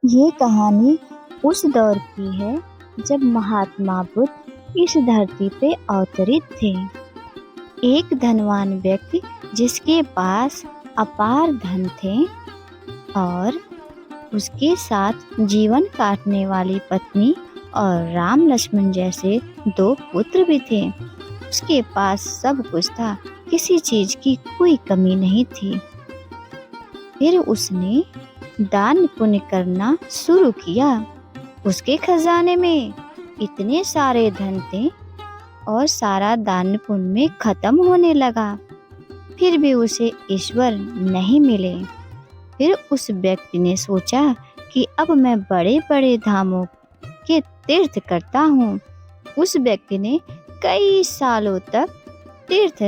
ये कहानी उस दौर की है जब महात्मा बुद्ध इस धरती पे अवतरित थे। एक धनवान व्यक्ति जिसके पास अपार धन थे और उसके साथ जीवन काटने वाली पत्नी और राम लक्ष्मण जैसे दो पुत्र भी थे। उसके पास सब कुछ था, किसी चीज की कोई कमी नहीं थी। फिर उसने दान पुण्य करना शुरू किया। उसके खजाने में इतने सारे धन थे और सारा दान पुण्य में खत्म होने लगा, फिर भी उसे ईश्वर नहीं मिले। फिर उस व्यक्ति ने सोचा कि अब मैं बड़े बड़े धामों के तीर्थ करता हूँ। उस व्यक्ति ने कई सालों तक तीर्थ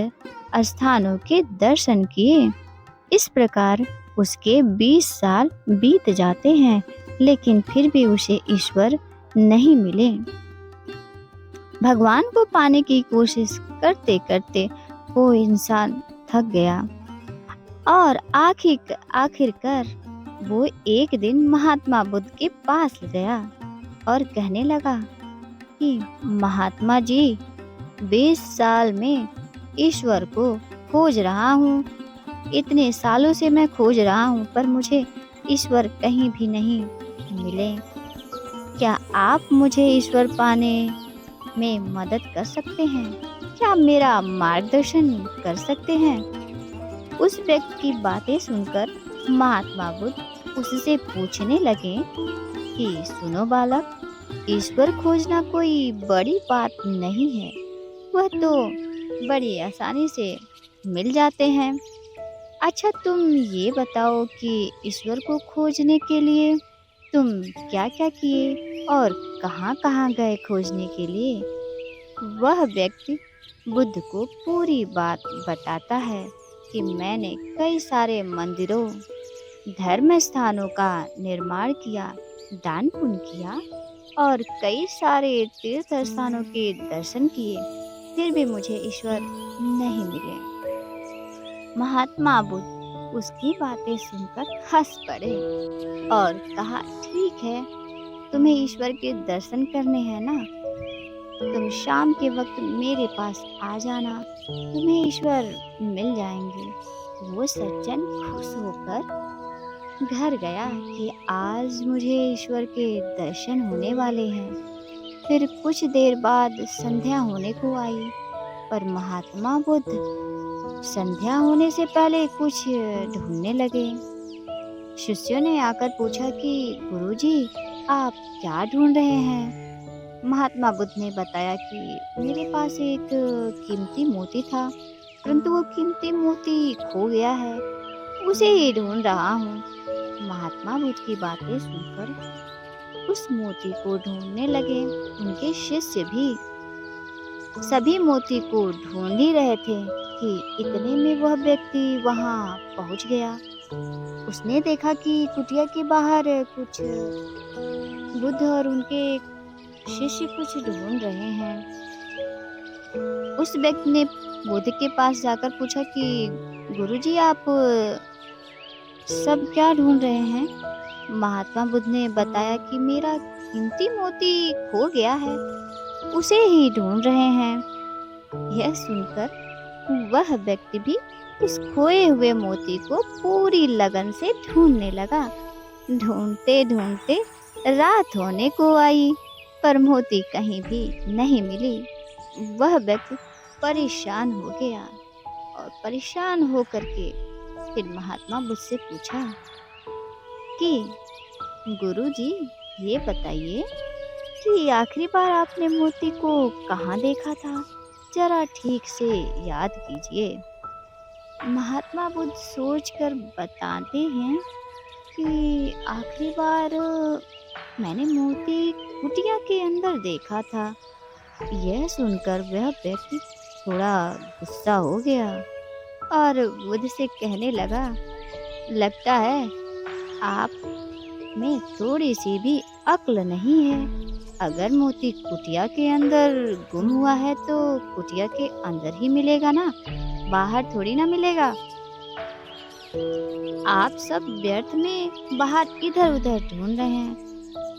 स्थानों के दर्शन किए। इस प्रकार उसके 20 साल बीत जाते हैं, लेकिन फिर भी उसे ईश्वर नहीं मिले। भगवान को पाने की कोशिश करते करते वो इंसान थक गया और आखिरकार वो एक दिन महात्मा बुद्ध के पास गया और कहने लगा कि महात्मा जी, 20 साल में ईश्वर को खोज रहा हूँ। इतने सालों से मैं खोज रहा हूँ, पर मुझे ईश्वर कहीं भी नहीं मिले। क्या आप मुझे ईश्वर पाने में मदद कर सकते हैं? क्या आप मेरा मार्गदर्शन कर सकते हैं? उस व्यक्ति की बातें सुनकर महात्मा बुद्ध उससे पूछने लगे कि सुनो बालक, ईश्वर खोजना कोई बड़ी बात नहीं है, वह तो बड़ी आसानी से मिल जाते हैं। अच्छा, तुम ये बताओ कि ईश्वर को खोजने के लिए तुम क्या क्या किए और कहाँ कहाँ गए खोजने के लिए? वह व्यक्ति बुद्ध को पूरी बात बताता है कि मैंने कई सारे मंदिरों, धर्म स्थानों का निर्माण किया, दान पुण्य किया और कई सारे तीर्थ स्थानों के दर्शन किए, फिर भी मुझे ईश्वर नहीं मिले। महात्मा बुद्ध उसकी बातें सुनकर हंस पड़े और कहा, ठीक है, तुम्हें ईश्वर के दर्शन करने हैं ना, तुम शाम के वक्त मेरे पास आ जाना, तुम्हें ईश्वर मिल जाएंगे। वो सज्जन खुश होकर घर गया कि आज मुझे ईश्वर के दर्शन होने वाले हैं। फिर कुछ देर बाद संध्या होने को आई, पर महात्मा बुद्ध संध्या होने से पहले कुछ ढूंढने लगे। शिष्यों ने आकर पूछा कि गुरुजी, आप क्या ढूंढ रहे हैं? महात्मा बुद्ध ने बताया कि मेरे पास एक कीमती मोती था, परंतु वो कीमती मोती खो गया है, उसे ही ढूंढ रहा हूँ। महात्मा बुद्ध की बातें सुनकर उस मोती को ढूंढने लगे। उनके शिष्य भी सभी मोती को ढूंढ ही रहे थे कि इतने में वह व्यक्ति वहां पहुंच गया। उसने देखा कि कुटिया के बाहर कुछ बुद्ध और उनके शिष्य कुछ ढूंढ रहे हैं। उस व्यक्ति ने बुद्ध के पास जाकर पूछा कि गुरुजी, आप सब क्या ढूंढ रहे हैं? महात्मा बुद्ध ने बताया कि मेरा कीमती मोती खो गया है, उसे ही ढूंढ रहे हैं। यह सुनकर वह व्यक्ति भी उस खोए हुए मोती को पूरी लगन से ढूंढने लगा। ढूंढते ढूंढते रात होने को आई, पर मोती कहीं भी नहीं मिली। वह व्यक्ति परेशान हो गया और परेशान होकर के फिर महात्मा बुद्ध से पूछा कि गुरुजी, ये बताइए कि आखिरी बार आपने मोती को कहाँ देखा था? जरा ठीक से याद कीजिए। महात्मा बुद्ध सोचकर बताते हैं कि आखिरी बार मैंने मोती कुटिया के अंदर देखा था। यह सुनकर वह व्यक्ति थोड़ा गुस्सा हो गया और बुद्ध से कहने लगा, लगता है आप में थोड़ी सी भी अक्ल नहीं है। अगर मोती कुटिया के अंदर गुम हुआ है तो कुटिया के अंदर ही मिलेगा ना, बाहर थोड़ी ना मिलेगा। आप सब व्यर्थ में बाहर इधर उधर ढूंढ रहे हैं,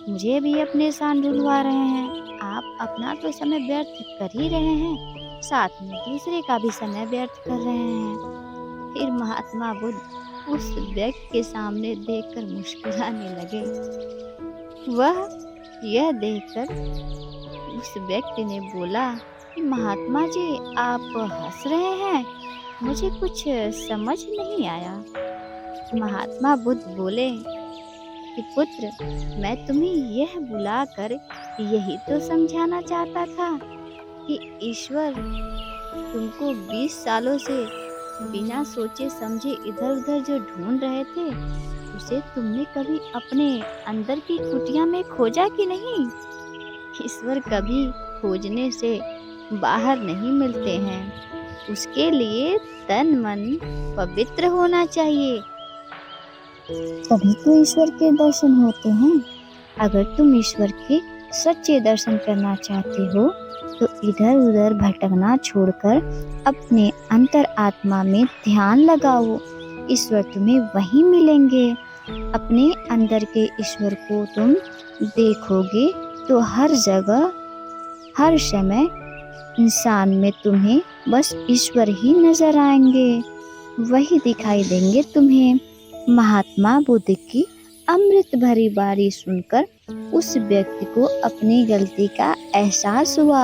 मुझे भी अपने साथ ढूंढवा रहे हैं। आप अपना तो समय व्यर्थ कर ही रहे हैं, साथ में दूसरे का भी समय व्यर्थ कर रहे हैं। फिर महात्मा बुद्ध उस व्यक्ति के सामने देखकर मुस्कुराने लगे। वह यह देखकर उस व्यक्ति ने बोला कि महात्मा जी, आप हंस रहे हैं, मुझे कुछ समझ नहीं आया। महात्मा बुद्ध बोले कि पुत्र, मैं तुम्हें यह बुलाकर यही तो समझाना चाहता था कि ईश्वर तुमको 20 सालों से बिना सोचे समझे इधर उधर जो ढूंढ रहे थे, उसे तुमने कभी अपने अंदर की कुटिया में खोजा कि नहीं? ईश्वर कभी खोजने से बाहर नहीं मिलते हैं, उसके लिए तन मन पवित्र होना चाहिए, तभी तो ईश्वर के दर्शन होते हैं। अगर तुम ईश्वर के सच्चे दर्शन करना चाहते हो तो इधर उधर भटकना छोड़कर अपने अंतर आत्मा में ध्यान लगाओ, ईश्वर तुम्हें वहीं मिलेंगे। अपने अंदर के ईश्वर को तुम देखोगे तो हर जगह हर समय इंसान में तुम्हें बस ईश्वर ही नजर आएंगे, वही दिखाई देंगे तुम्हें। महात्मा बुद्ध की अमृत भरी बारी सुनकर उस व्यक्ति को अपनी गलती का एहसास हुआ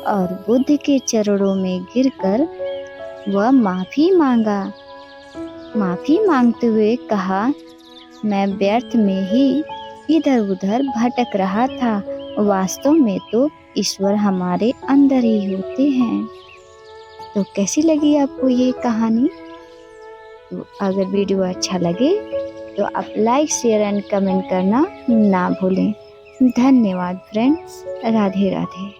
और बुद्ध के चरणों में गिरकर वह माफी मांगा। माफी मांगते हुए कहा, मैं व्यर्थ में ही इधर उधर भटक रहा था, वास्तव में तो ईश्वर हमारे अंदर ही होते हैं। तो कैसी लगी आपको ये कहानी? तो अगर वीडियो अच्छा लगे तो आप लाइक शेयर एंड कमेंट करना ना भूलें। धन्यवाद फ्रेंड्स। राधे राधे।